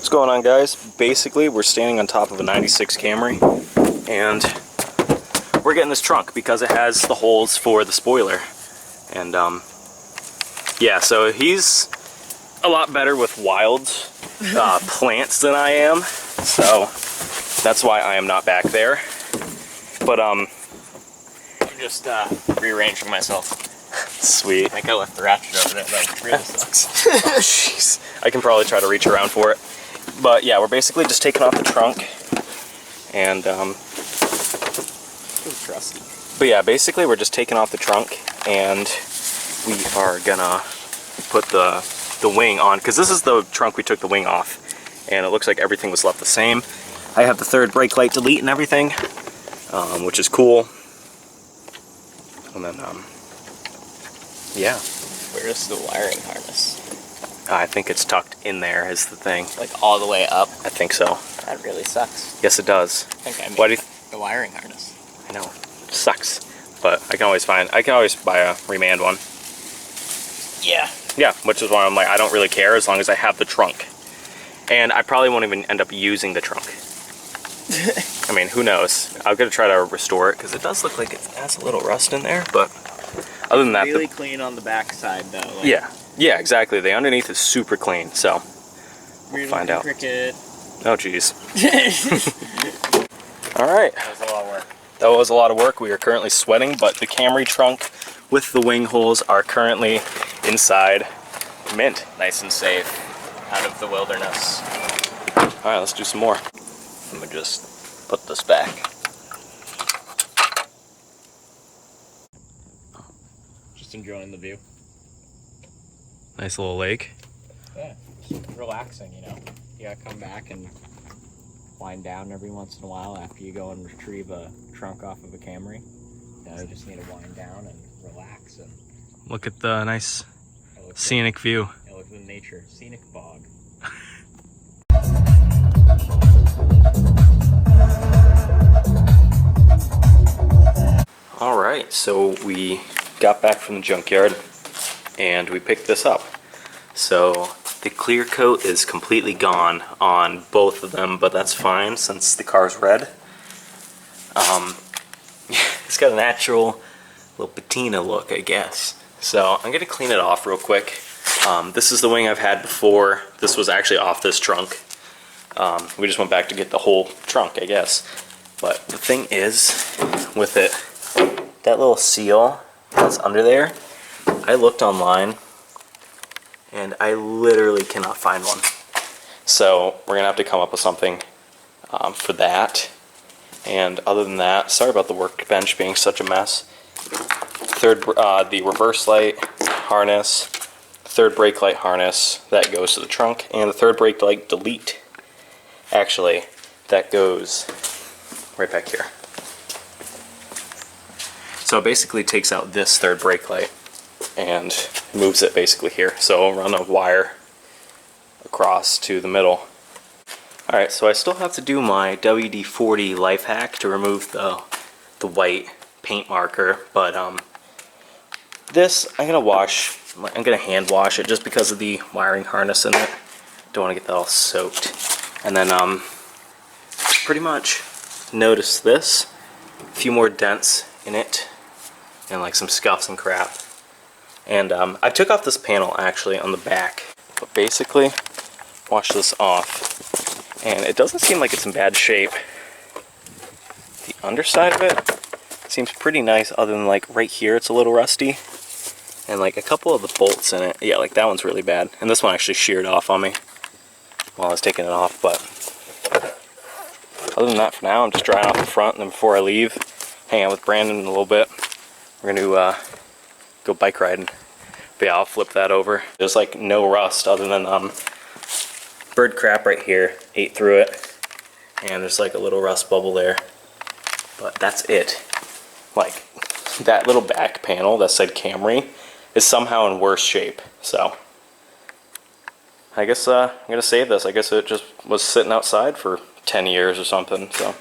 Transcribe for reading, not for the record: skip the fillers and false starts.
What's going on, guys? Basically, we're standing on top of a 96 Camry, and we're getting this trunk because it has the holes for the spoiler. And yeah, so he's a lot better with wild plants than I am, so that's why I am not back there. But I'm just rearranging myself. Sweet. I think I left the ratchet over there. That really sucks. Oh, jeez. I can probably try to reach around for it. But yeah, we're basically just taking off the trunk, and Trusty. but yeah, basically we're just taking off the trunk, and we are gonna put the wing on, because this is the trunk we took the wing off, and it looks like everything was left the same. I have the third brake light delete and everything, which is cool. And then yeah. Where's the wiring harness? I think it's tucked in there is the thing. Like all the way up? I think so. That really sucks. Yes, it does. I think I made Why do you the wiring harness. I know. It sucks. But I can always buy a remand one. Yeah. Yeah, which is why I'm like, I don't really care as long as I have the trunk. And I probably won't even end up using the trunk. I mean, who knows? I'm going to try to restore it, because it does look like it has a little rust in there, but other than that... Really clean on the back side, though. Like, yeah, exactly. The underneath is super clean, so we'll find out. Cricket. Oh, jeez. All right. That was a lot of work. That was a lot of work. We are currently sweating, but the Camry trunk with the wing holes are currently inside mint. Nice and safe. Out of the wilderness. All right, let's do some more. Let me just put this back. Just enjoying the view. Nice little lake. Yeah, just relaxing, you know. You gotta come back and wind down every once in a while after you go and retrieve a trunk off of a Camry. You know, you just need to wind down and relax and Look at the nice scenic view. look at the nature, scenic bog. All right, so we got back from the junkyard and we picked this up. So the clear coat is completely gone on both of them, but that's fine since the car's red. It's got a natural little patina look, I guess. So I'm gonna clean it off real quick. This is the wing I've had before. This was actually off this trunk. We just went back to get the whole trunk, I guess. But the thing is, with it, that little seal that's under there, I looked online and I literally cannot find one. So we're gonna have to come up with something for that. And other than that, sorry about the workbench being such a mess. The reverse light harness, third brake light harness, that goes to the trunk, and the third brake light delete, actually, that goes right back here. So it basically takes out this third brake light and moves it basically here. So I'll run a wire across to the middle. Alright, so I still have to do my WD-40 life hack to remove the white paint marker, but this I'm gonna hand wash it just because of the wiring harness in it. Don't want to get that all soaked. And then pretty much notice this, a few more dents in it, and like some scuffs and crap. And I took off this panel actually on the back, but basically wash this off, and it doesn't seem like it's in bad shape. The underside of it seems pretty nice, other than like right here it's a little rusty, and like a couple of the bolts in it, yeah, like that one's really bad, and this one actually sheared off on me while I was taking it off. But other than that, for now I'm just drying off the front, and then before I leave, hang out with Brandon in a little bit. We're gonna go bike riding. But yeah, I'll flip that over. There's like no rust other than bird crap right here ate through it, and there's like a little rust bubble there, but that's it. Like that little back panel that said Camry is somehow in worse shape. So I guess I'm gonna save this. I guess it just was sitting outside for 10 years or something. So